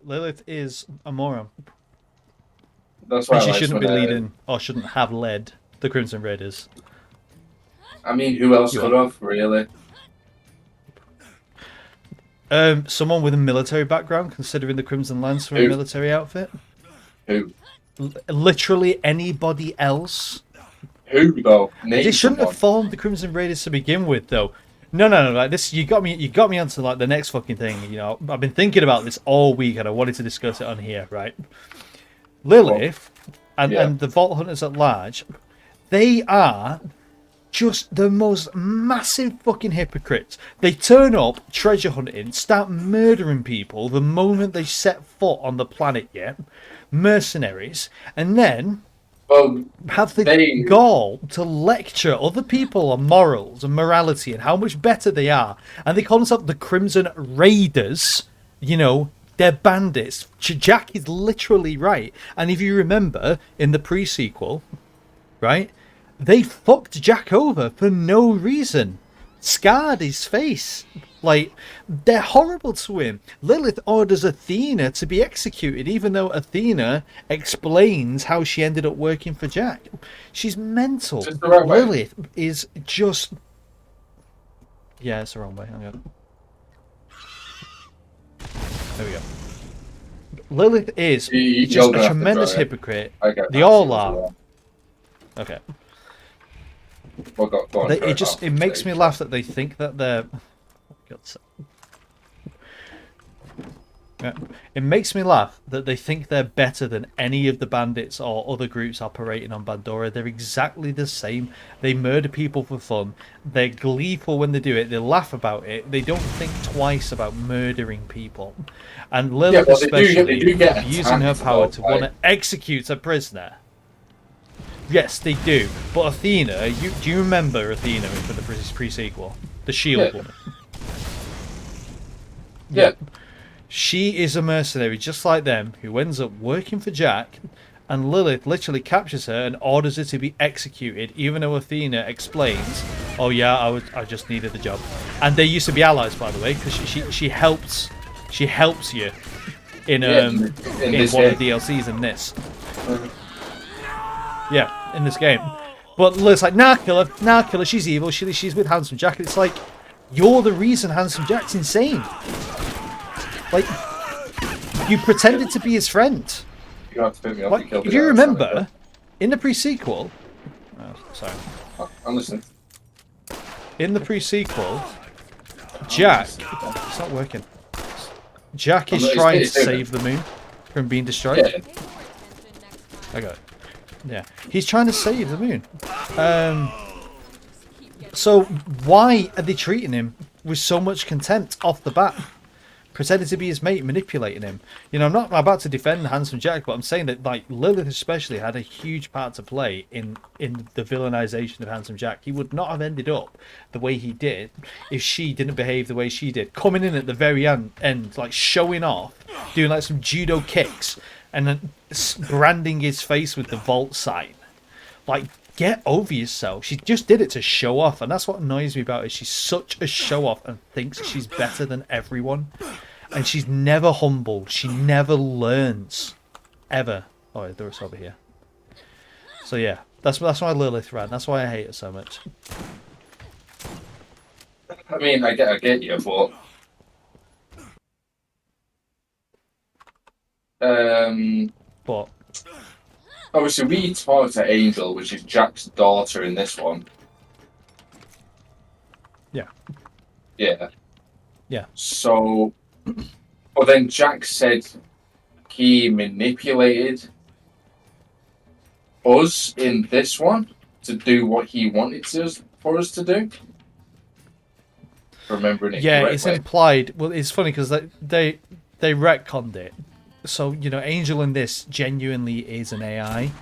Lilith is a moron. That's why And I she liked shouldn't when be leading, or shouldn't have led, the Crimson Raiders. I mean, who else You could are. have really? Someone with a military background, considering the Crimson Lance were a Who? military outfit. Who? Literally anybody else. Who though? They Name shouldn't have someone. formed the Crimson Raiders to begin with, though. No, no, no. Like this, you got me onto like the next fucking thing. You know, I've been thinking about this all week, and I wanted to discuss it on here, right? Well, Lilith and yeah. the Vault Hunters at large, they are just the most massive fucking hypocrites. They turn up treasure hunting, start murdering people the moment they set foot on the planet yet, mercenaries, and then Well, have the they. gall to lecture other people on morals and morality and how much better they are. And they call themselves the Crimson Raiders. You know, they're bandits. Jack is literally right. And if you remember in the pre-sequel, right, they fucked Jack over for no reason. Scarred his face. Like, they're horrible to him. Lilith orders Athena to be executed, even though Athena explains how she ended up working for Jack. She's mental. Just the right way. Lilith is just. Yeah, it's the wrong way. Hang on. There we go. Lilith is You're just a gonna have to tremendous draw it. hypocrite. I get They that too all as are. well. Okay. Well, go on, try It it just off it makes me stage. laugh that they think that they're. God's sake. Yeah. It makes me laugh that they think they're better than any of the bandits or other groups operating on Pandora. They're exactly the same. They murder people for fun. They're gleeful when they do it. They laugh about it. They don't think twice about murdering people. And Yeah, Lilith, well, they especially, do get using her attacked power though to want by. to execute a prisoner. Yes, they do. But Athena, do you remember Athena from the pre-sequel? The Yeah, Shield woman. yeah. Yeah. She is a mercenary just like them who ends up working for Jack, and Lilith literally captures her and orders her to be executed, even though Athena explains, "Oh yeah, I just needed the job." And they used to be allies, by the way, because she helps you in Yeah, in in this one of game. the DLCs in this. Yeah, in this game. But Lilith's like, nah, kill her, she's evil, she's with Handsome Jack. And it's like, you're the reason Handsome Jack's insane. Like, you pretended to be his friend. You don't have to pick me up. You Like, killed if the you guy. That's not remember, in the pre-sequel, oh, sorry, I'm listening. in the pre-sequel, Jack, it's not working. Jack is trying to save the moon from being destroyed. Yeah, I got it. Yeah, he's trying to save the moon. So why are they treating him with so much contempt off the bat? Pretending to be his mate, manipulating him. You know, I'm not about to defend Handsome Jack, but I'm saying that like Lilith especially had a huge part to play in the villainization of Handsome Jack. He would not have ended up the way he did if she didn't behave the way she did. Coming in at the very end like showing off, doing like some judo kicks, and then branding his face with the vault sign. Like, get over yourself. She just did it to show off, and that's what annoys me about it. She's such a show off and thinks she's better than everyone. And she's never humble. She never learns. Ever. Oh, there's over here. So yeah, that's why Lilith ran. That's why I hate her so much. I mean, I get you, but But obviously we talked to Angel, which is Jack's daughter in this one. yeah. Yeah. Yeah. So, but then Jack said he manipulated us in this one to do what he wanted for us to do. Remembering it Yeah, it's correctly. implied. Well, it's funny because they retconned it. So, you know, Angel in this genuinely is an AI.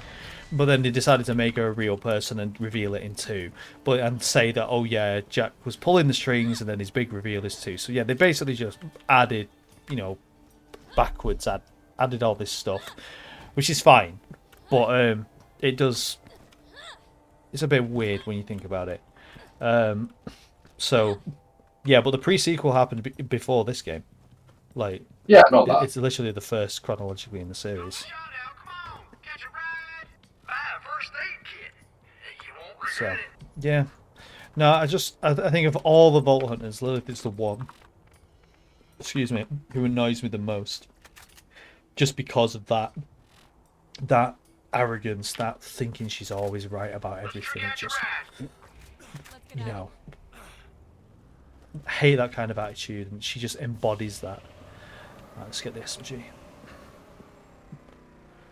But then they decided to make her a real person and reveal it in 2. But and say that, oh yeah, Jack was pulling the strings and then his big reveal is 2. So yeah, they basically just added, you know, backwards, added all this stuff. Which is fine. But it does... It's a bit weird when you think about it. So, yeah, but the pre-sequel happened before this game. Like, Yeah, I know that. It's literally the first chronologically in the series. So, yeah. No, I think of all the Vault Hunters, Lilith is the one, excuse me, who annoys me the most. Just because of that arrogance, that thinking she's always right about everything. It just, you know, I hate that kind of attitude, and she just embodies that. Right, let's get the SMG.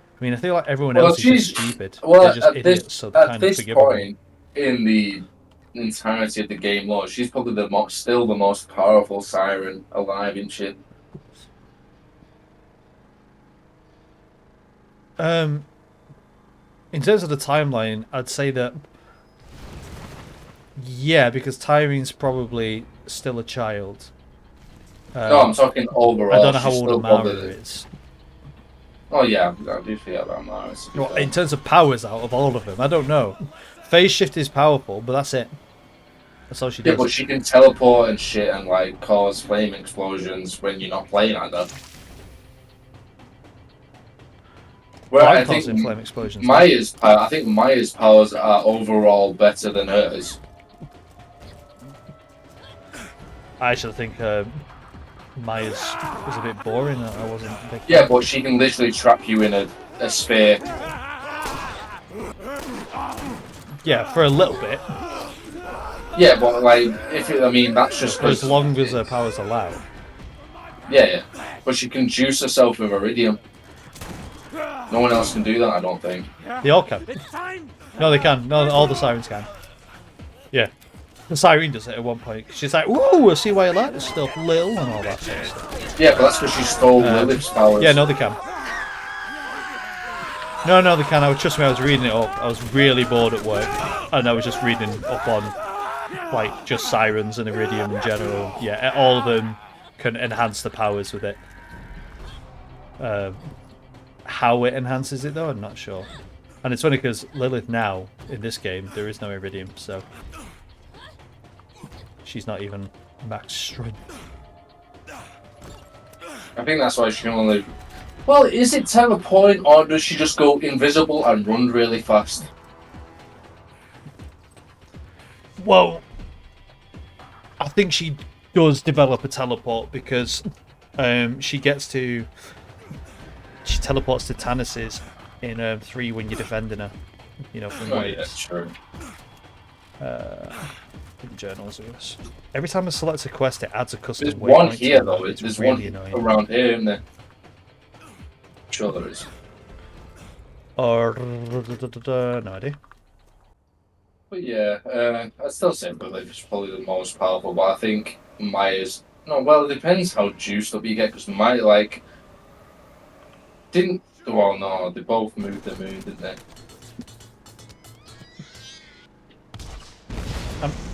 I mean, I feel like everyone Well, else is just stupid. well They're just at idiots, so they're at kind of this forgivable. point in the entirety of the game lore, she's probably still the most powerful siren alive in shit. In terms of the timeline, I'd say that yeah, because Tyrene's probably still a child. No, I'm talking overall. I don't know how she's old still Amara probably... is. Oh yeah, I do forget about Amara. Well, in terms of powers out of all of them, I don't know. Phase shift is powerful, but that's it. That's all she does. Yeah, but she can teleport and shit and like cause flame explosions when you're not playing at her. Well, I'm I think causing flame explosions. I think Maya's powers are overall better than hers. I actually think Maya's was a bit boring. I wasn't. Yeah, but she can literally trap you in a sphere. Yeah, for a little bit. Yeah, but like, I mean, that's just For as long as her powers allow. Yeah, but she can juice herself with iridium. No one else can do that, I don't think. They all can. No, they can. No, all the sirens can. Yeah. The siren does it at one point. She's like, "Ooh, I see why you like this stuff, Lil," and all that sort of stuff. Yeah, but that's because she stole Lilith's powers. Yeah, no, they can. No, they can. Trust me, I was reading it up. I was really bored at work, and I was just reading up on, like, just sirens and iridium in general. Yeah, all of them can enhance the powers with it. How it enhances it, though, I'm not sure. And it's funny because Lilith now, in this game, there is no iridium, so she's not even max strength. I think that's why she can only... Well, is it teleport or does she just go invisible and run really fast? Well, I think she does develop a teleport because she teleports to Tannis's in 3 when you're defending her. You know, from waves. Yeah, sure. Journals of this. Every time I select a quest, it adds a custom There's waypoint. one here, though. It's There's really one annoying. around here, isn't there? Sure there is. Or no idea. But yeah, I'd still say Lilith's probably the most powerful, but I think Maya's... No, well, it depends how juiced up you get, because Maya, like... Didn't... Well, no, they both moved the moon, didn't they?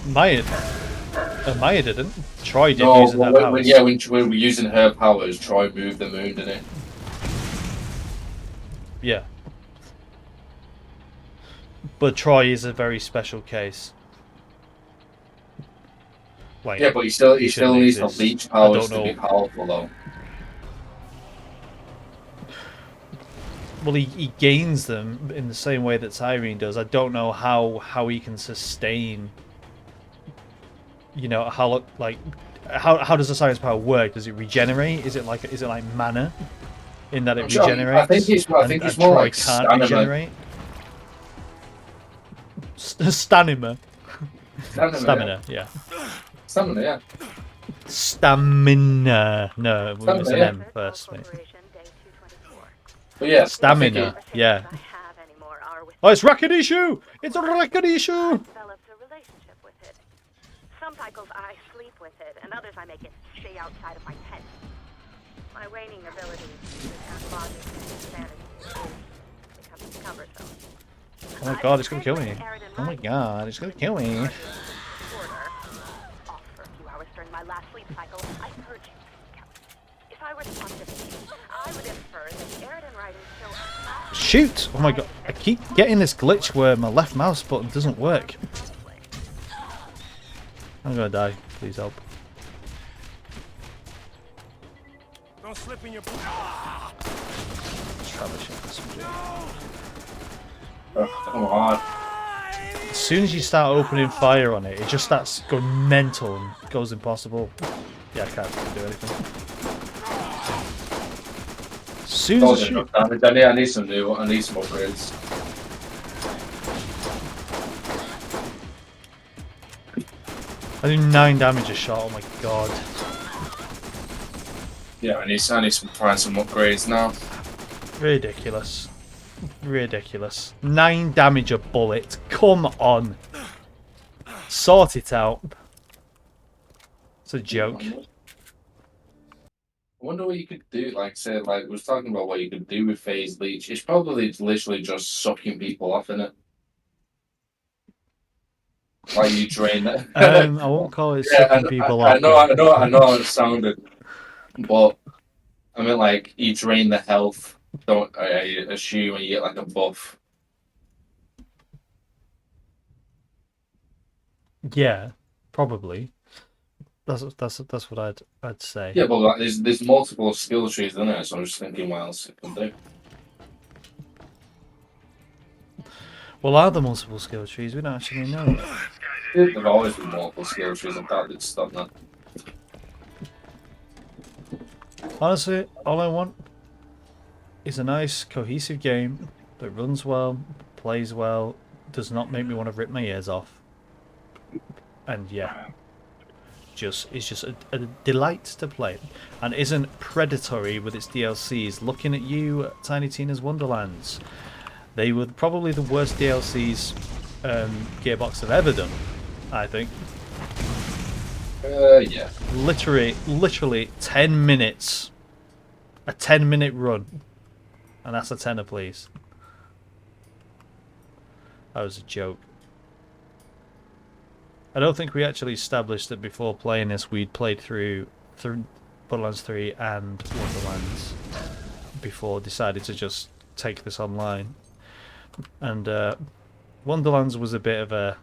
Maya didn't. Troy did using her powers. When we were using her powers, Troy moved the moon, didn't it? Yeah. But Troy is a very special case. Like, yeah, but he still needs to leech powers to be powerful, though. Well, he gains them in the same way that Tyrene does. I don't know how he can sustain. You know how does the Siren's power work? Does it regenerate? Is it like mana, in that it regenerates? I think it's more like can't stamina. regenerate. Stamina. Yeah. Stamina, yeah. Stamina. No, we must an M first, mate. But yeah, stamina. Yeah. Oh, it's Rakadishu! It's a Rakadishu! Some cycles I sleep with it, and others I make it stay outside of my tent. My waning ability to attack logic and sanity becomes cumbersome. Oh my god, it's gonna kill me. Oh my god, it's gonna kill me. Off for a few hours during my last sleep cycle, I urge you to count. If I were to pontificate, I would infer that the Eridan writing still... Shoot! Oh my god, I keep getting this glitch where my left mouse button doesn't work. I'm gonna die. Please help. Don't slip Oh, come on. As soon as you start opening fire on it, it just starts going mental and goes impossible. Yeah, I can't do anything. As soon as I shoot... I need some upgrades. I do 9 damage a shot, oh my god. Yeah, I need to find some upgrades now. Ridiculous. Ridiculous. 9 damage a bullet. Come on. Sort it out. It's a joke. I wonder what you could do. Like, say, like, we was talking about what you could do with phase leech. It's probably literally just sucking people off in it. Like you drain it. I won't call it sucking people off. I know how it sounded, but I mean, like, you drain the health. Don't I assume you get like a buff? Yeah, probably. That's what I'd say. Yeah, but like, there's multiple skill trees in there, so I'm just thinking what else it can do. Well, are there multiple skill trees? We don't actually know yet. There've always been multiple skill trees. I thought they'd stop that. Honestly, all I want is a nice, cohesive game that runs well, plays well, does not make me want to rip my ears off. And yeah, it's just a delight to play, and isn't predatory with its DLCs. Looking at you, Tiny Tina's Wonderlands, they were probably the worst DLCs Gearbox have ever done, I think. Yeah. Literally 10 minutes. A 10-minute run. And that's a tenner, please. That was a joke. I don't think we actually established that before playing this we'd played through Borderlands 3 and Wonderlands before decided to just take this online. And Wonderlands was a bit of a,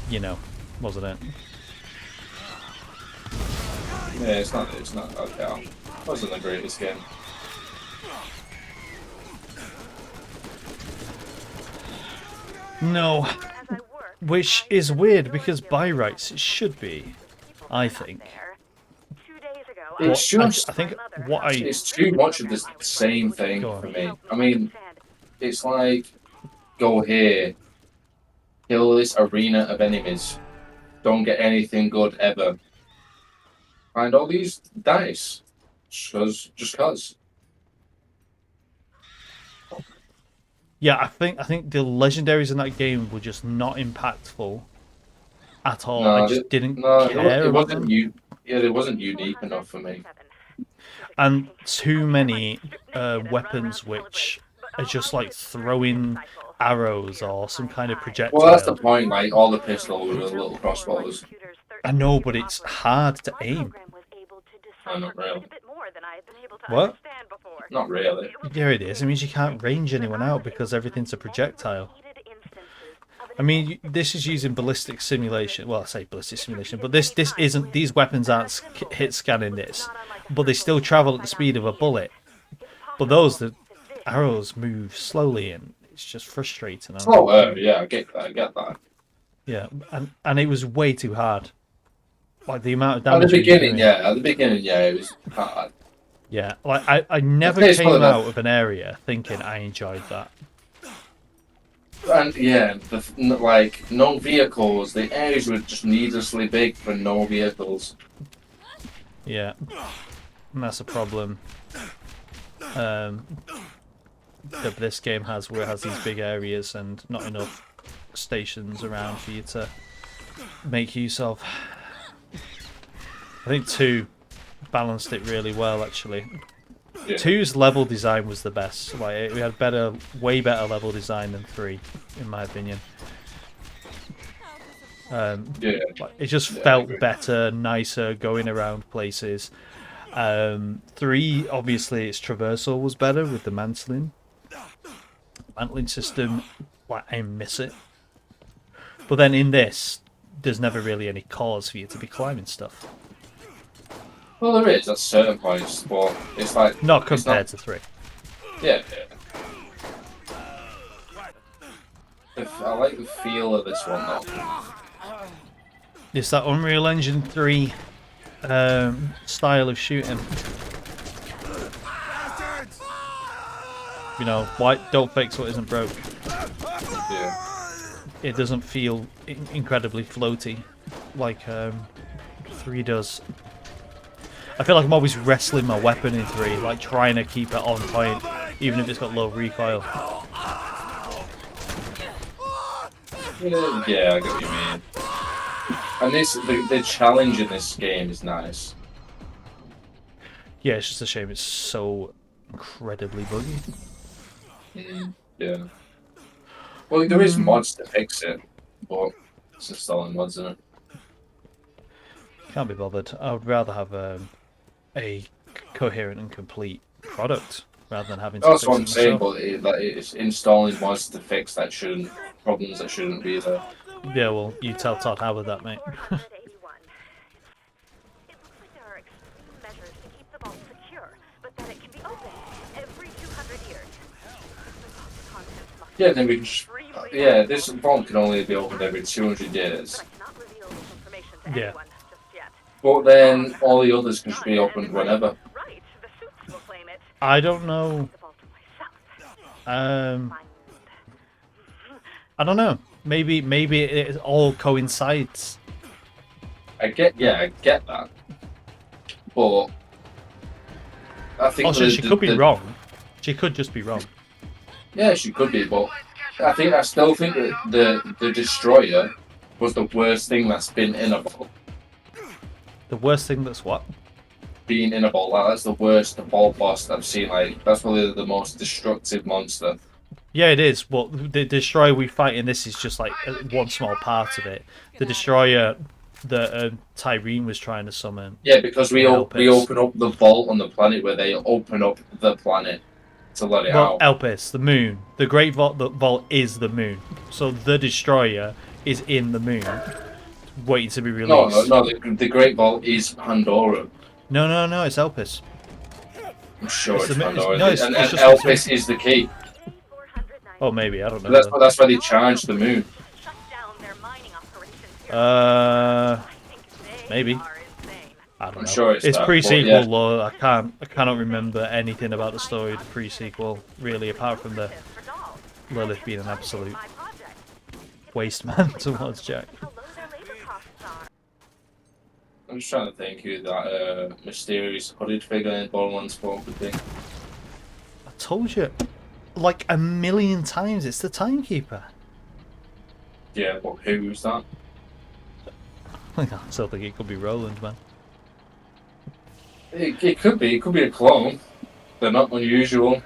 you know, wasn't it? Yeah, it's not okay. It wasn't the greatest game. No. Which is weird because by rights it should be, I think. It's just, I think what I... It's too much of the same thing for me. I mean, it's like, go here, kill this arena of enemies, don't get anything good ever. Find all these dice, just cause. Yeah, I think the legendaries in that game were just not impactful at all. No, I just didn't care it about wasn't them. it wasn't unique enough for me. And too many weapons which are just like throwing arrows or some kind of projectile. Well, that's the point. Like all the pistols were little crossbows. I know, but it's hard to aim. No, not really. What? Not really. Yeah, it is. It means you can't range anyone out because everything's a projectile. I mean, this is using ballistic simulation. Well, I say ballistic simulation, but this isn't. These weapons aren't hit scanning this, but they still travel at the speed of a bullet. But the arrows move slowly, and it's just frustrating. Oh, yeah, I get that. Yeah, and it was way too hard. Like the amount of damage. At the beginning, it was hard. Yeah, like I never came out of an area thinking I enjoyed that. And yeah, like no vehicles. The areas were just needlessly big for no vehicles. Yeah, and that's a problem. That this game has, where it has these big areas and not enough stations around for you to make use of. I think 2 balanced it really well, actually. Yeah. 2's level design was the best. Like we had way better level design than 3, in my opinion. It just felt better, nicer, going around places. 3, obviously, its traversal was better with the mantling system. Like I miss it. But then in this, there's never really any cause for you to be climbing stuff. Well, there is at certain points, but it's like Not it's compared to 3. Yeah. I like the feel of this one though. It's that Unreal Engine 3 style of shooting. You know, why don't fix what isn't broke. Yeah. It doesn't feel incredibly floaty like 3 does. I feel like I'm always wrestling my weapon in 3, like trying to keep it on point, even if it's got low recoil. Yeah, I get what you mean. And the challenge in this game is nice. Yeah, it's just a shame it's so incredibly buggy. Yeah. Well, there is mods to fix it, but it's installing mods in it. Can't be bothered. I would rather have a coherent and complete product rather than having to That's fix what it I'm saying, myself. but it's installing mods to fix problems that shouldn't be there. Yeah, well, you tell Todd Howard that, mate. 481. It looks like there are extreme measures to keep the vault secure, but that it can be opened every 200 years. The vault's contents must Yeah, be then we can extremely yeah, valuable. this vault can only be opened every 200 years. But I cannot reveal this information to Yeah. anyone just yet. But then all the others can just be opened whenever. Right, the suits will claim it. I don't know. The vault to myself. Um, Mind. I don't know. Maybe it all coincides. I get that. But I think Also, she could be wrong. She could just be wrong. Yeah, she could be, but I still think that the destroyer was the worst thing that's been in a vault. The worst thing that's what? Being in a vault, like, that's the worst vault boss I've seen. Like that's probably the most destructive monster. Yeah, it is. But the destroyer we fight in this is just like one small part of it. The destroyer that Tyrene was trying to summon. Yeah, because we Elpis. open up the vault on the planet where they open up the planet to let it Well, out. Elpis, the moon. The Great Vault. The vault is the moon. So the destroyer is in the moon, waiting to be released. No. The Great Vault is Pandora. No. It's Elpis. I'm sure It's it's, the- Pandora. it's- and it's just- Elpis is the key. Oh, maybe I don't know. That's why they charged the moon. Shut down their mining operations here. I think they Maybe. are insane. I don't know. I'm sure it's that, pre-sequel but yeah. lore. I cannot remember anything about the story of the pre-sequel really, apart from the For dolls. Lilith being an absolute My project. waste man towards Jack. How low their labor costs are. I'm just trying to think who that mysterious hooded figure in Borderlands 4 could be. I told you, like a million times, it's the timekeeper. Yeah, but who's that? I still think it could be Roland, man. It could be. It could be a clone. They're not unusual.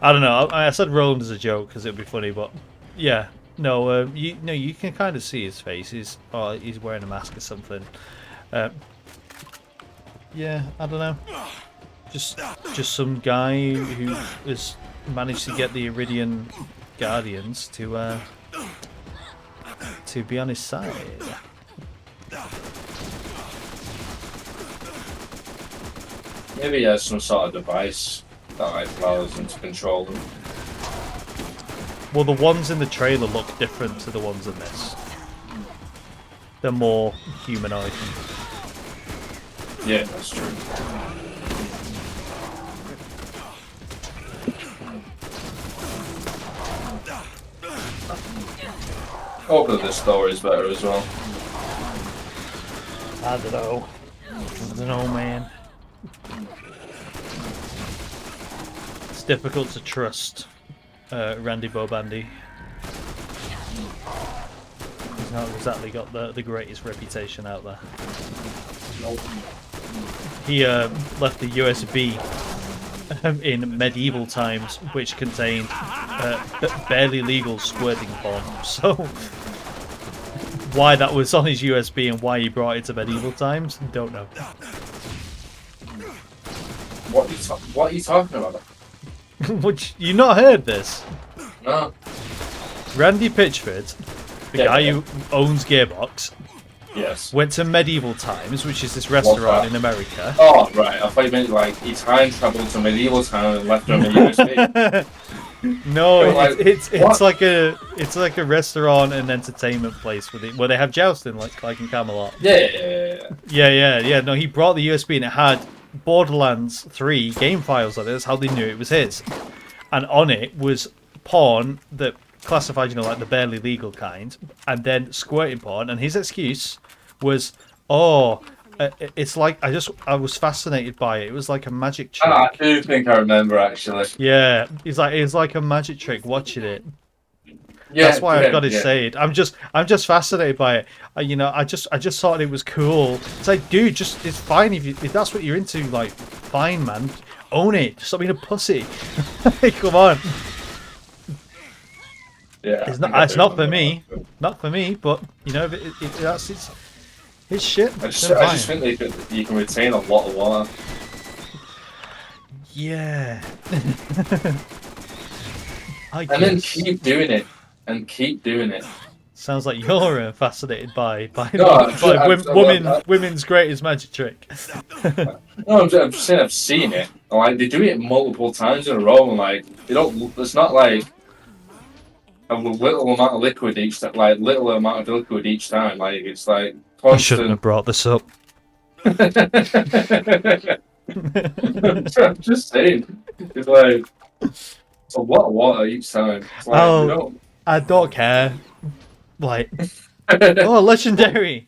I don't know. I said Roland as a joke because it'd be funny, but yeah, no. You can kind of see his face. He's wearing a mask or something. Yeah, I don't know. Just some guy who has managed to get the Iridian Guardians to be on his side. Maybe he has some sort of device that like allows him to control them. Well, the ones in the trailer look different to the ones in this. They're more humanoid. Yeah, that's true. Hopefully the story is better as well. I don't know, man. It's difficult to trust Randy Bobandy. He's not exactly got the greatest reputation out there. He left the USB in medieval times, which contained barely legal squirting bombs. So why that was on his USB and why he brought it to medieval times, don't know. What are you talking about? Which you not heard this? No. Randy Pitchford, the Yeah, guy yeah. who owns Gearbox, Yes. went to medieval times, which is this restaurant in America. Oh, right. I thought you meant like he time traveled to medieval time and left them a USB. No, Like, it's like a restaurant and entertainment place where they have jousting like in Camelot. Yeah. No, he brought the USB and it had Borderlands 3 game files on it. That's how they knew it was his. And on it was porn that classified, like the barely legal kind, and then squirting porn. And his excuse was, it's like I was fascinated by it. It was like a magic trick. I do think I remember actually. Yeah, it's like a magic trick watching it. Yeah, that's why I've got to say it. I'm just fascinated by it. I just thought it was cool. It's like, dude, it's fine if that's what you're into. Like, fine, man, own it. Stop being a pussy. Come on. Yeah, it's not for me. Not for me. But it's shit. I just think you can retain a lot of water. Yeah. And then keep doing it. And keep doing it. Sounds like you're fascinated by women's greatest magic trick. No, I'm just saying I've seen it. Like they do it multiple times in a row, and like they don't. It's not like a little amount of liquid each time. Like little amount of liquid each time. Like it's like constant. I shouldn't have brought this up. I'm just saying. It's like it's a lot of water each time. It's like, I don't care. Like, legendary.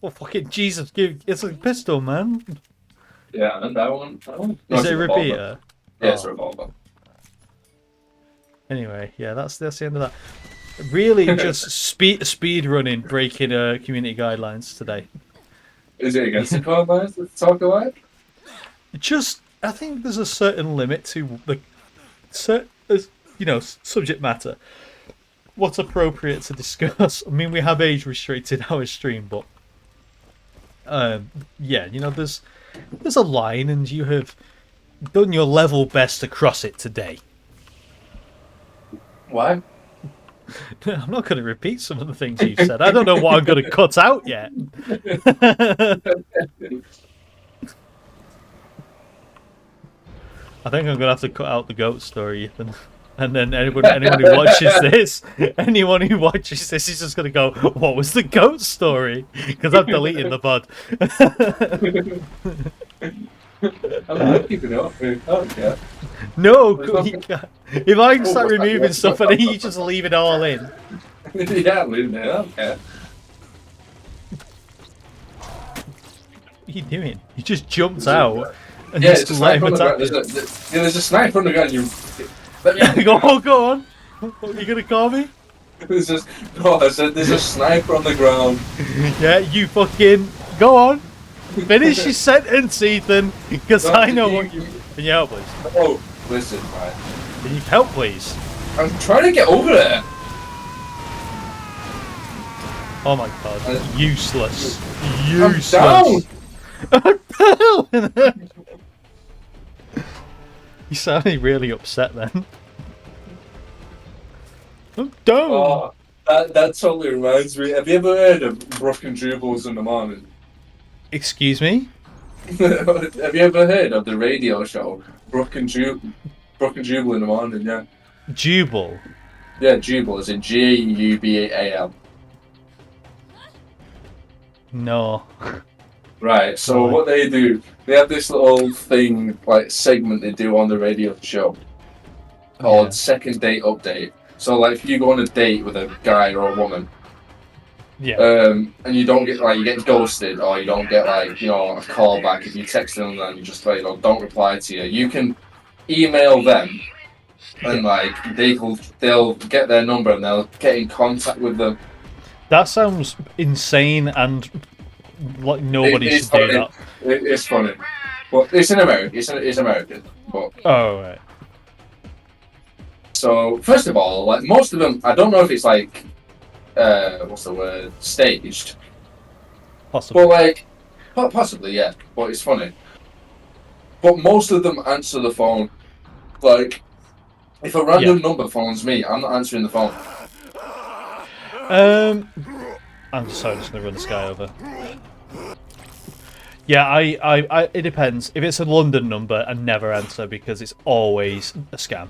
Oh, fucking Jesus. It's a pistol, man. Yeah, and that one. No, is it a repeater? Yeah, it's a revolver. Anyway, yeah, that's the end of that. Really, just speed running, breaking community guidelines today. Is it against the guidelines to talk about? I think there's a certain limit to the subject matter. What's appropriate to discuss? I mean, we have age restricted our stream, but there's a line, and you have done your level best to cross it today. Why? I'm not going to repeat some of the things you've said. I don't know what I'm going to cut out yet. I think I'm going to have to cut out the goat story, Ethan. And then anyone who watches this is just going to go, what was the goat story? Because I'm deleting the pod. I'm keeping it up. Okay. No, if I start removing stuff and then you just leave it all in. Yeah, leave it. Okay. What are you doing? You just jumped out. And Yeah, just let him attack. There's a sniper on the ground. Go on. Are you gonna call me? I said there's a sniper on the ground. Yeah, you fucking go on. Finish your sentence, Ethan, because I know what you. Can you help, please? Oh, listen, man. Can you help, please? I'm trying to get over there. Oh my god, useless. I'm down. You sounded really upset then. I'm down. Oh, that totally reminds me. Have you ever heard of Broken Jubals in the morning? Excuse me? Have you ever heard of the radio show Broken Jubal in the morning? Yeah. Jubal. Yeah, Jubal is in Jubal. No. Right. So what they do, they have this little thing, like segment they do on the radio show called Second Date Update. So like if you go on a date with a guy or a woman, and you don't get you get ghosted, or you don't get a call back if you text them and you just don't reply to you, you can email them and they'll get their number and they'll get in contact with them. That sounds insane, and like nobody should do that. It's funny, but it's in America. It's American. But oh right. So first of all, most of them, I don't know if it's what's the word, staged. Possibly. But possibly, yeah. But it's funny. But most of them answer the phone. If a random number phones me, I'm not answering the phone. I'm just sorry, I'm just gonna run this guy over. Yeah, I it depends. If it's a London number, I never answer because it's always a scam.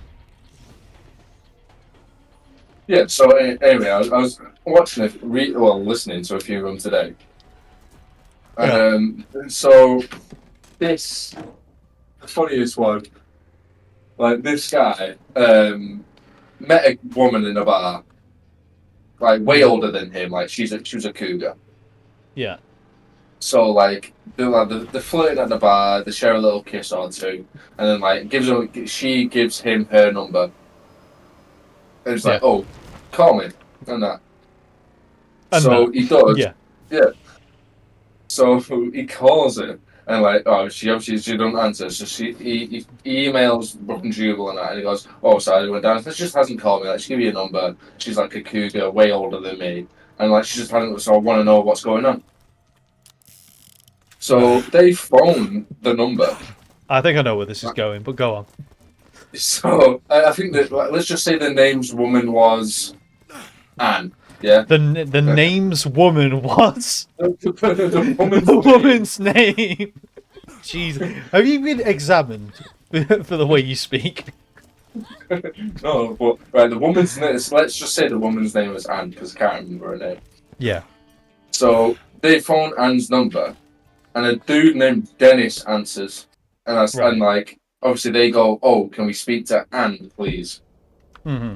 Yeah. So anyway, I was watching listening to a few of them today, and so this the funniest one, like this guy met a woman in a bar, like way older than him, like she was a cougar. Yeah. So like they're flirting at the bar, they share a little kiss or two, and then like she gives him her number, and it's like, oh, call me, and that. And so that. he does, Yeah. So he calls her, and like, oh, she obviously she don't answer, so he emails Brook and Jubal and that, and he goes, oh, sorry, I went down. This just hasn't called me. Like, she give you a number. She's like a cougar, way older than me, and like she just hasn't. So I want to know what's going on. So they phone the number. I think I know where this is going, but go on. So I think that let's just say the name's woman was Anne. Yeah. The name's woman was the woman's name. Jeez, have you been examined for the way you speak? No, but right, the woman's name. Let's just say the woman's name was Anne because I can't remember her name. Yeah. So they phone Anne's number, and a dude named Dennis answers, and like obviously they go, "Oh, can we speak to Anne, please?" Mm-hmm.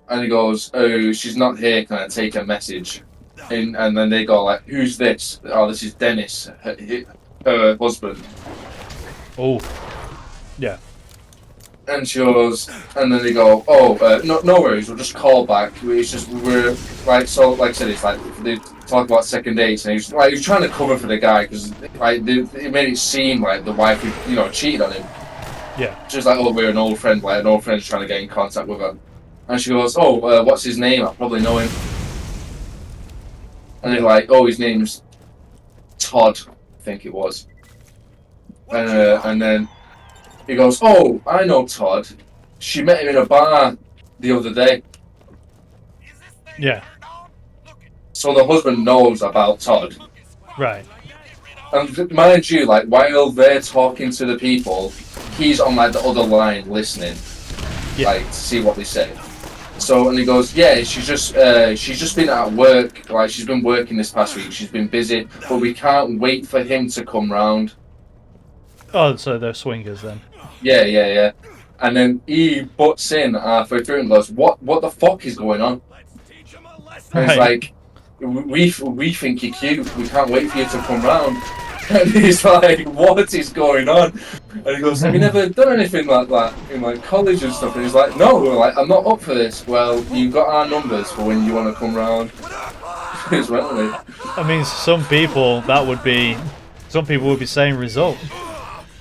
And he goes, "Oh, she's not here. Can I take a message?" And then they go like, "Who's this?" "Oh, this is Dennis, her husband." Oh. Yeah. And she goes, and then they go, "Oh, no worries. We'll just call back. We're like so. Like I said, it's like they talk about second dates, and he's trying to cover for the guy because like it made it seem like the wife cheated on him. Yeah. She's like, "Oh, we're an old friend. Like an old friend's trying to get in contact with her." And she goes, "Oh, what's his name? I probably know him." And they're like, "Oh, his name's Todd, I think it was." And then he goes, "Oh, I know Todd. She met him in a bar the other day." Yeah. So the husband knows about Todd. Right. And mind you, like while they're talking to the people, he's on like the other line listening, like to see what they say. So and he goes, "Yeah, she's just been at work. Like she's been working this past week. She's been busy, but we can't wait for him to come round." Oh, so they're swingers then. Yeah. And then he butts in halfway through and goes, "What the fuck is going on?" And it's like, we think you're cute. We can't wait for you to come round. And he's like, "What is going on?" And he goes, "Have you never done anything like that in like college and stuff?" And he's like, "No, we're like, I'm not up for this." "Well, you've got our numbers for when you want to come round." I mean, some people would be saying result.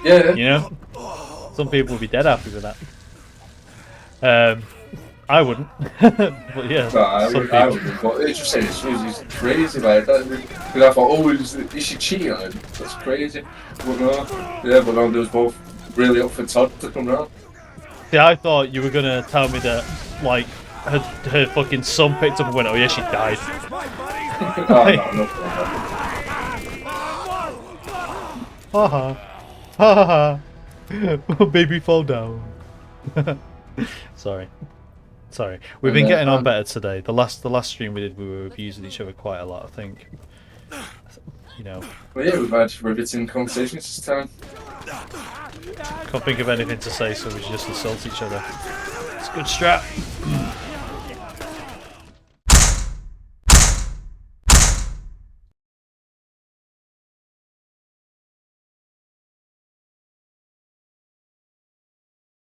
Yeah. You know, some people would be dead happy with that. I wouldn't. But yeah, No, I wouldn't. But it's just saying, it's crazy like that. Because I thought, oh, is she cheating on him? That's crazy. But no, they was both really up for Todd to come round. See, I thought you were gonna tell me that like her fucking son picked up and went, "Oh yeah, she died." No. Haha. Ha ha. Baby fall down. Sorry. We've been getting on better today. The last stream we did, we were abusing each other quite a lot, I think. You know. Well, yeah, we've had riveting conversations this time. Can't think of anything to say, so we just insult each other. It's a good strat.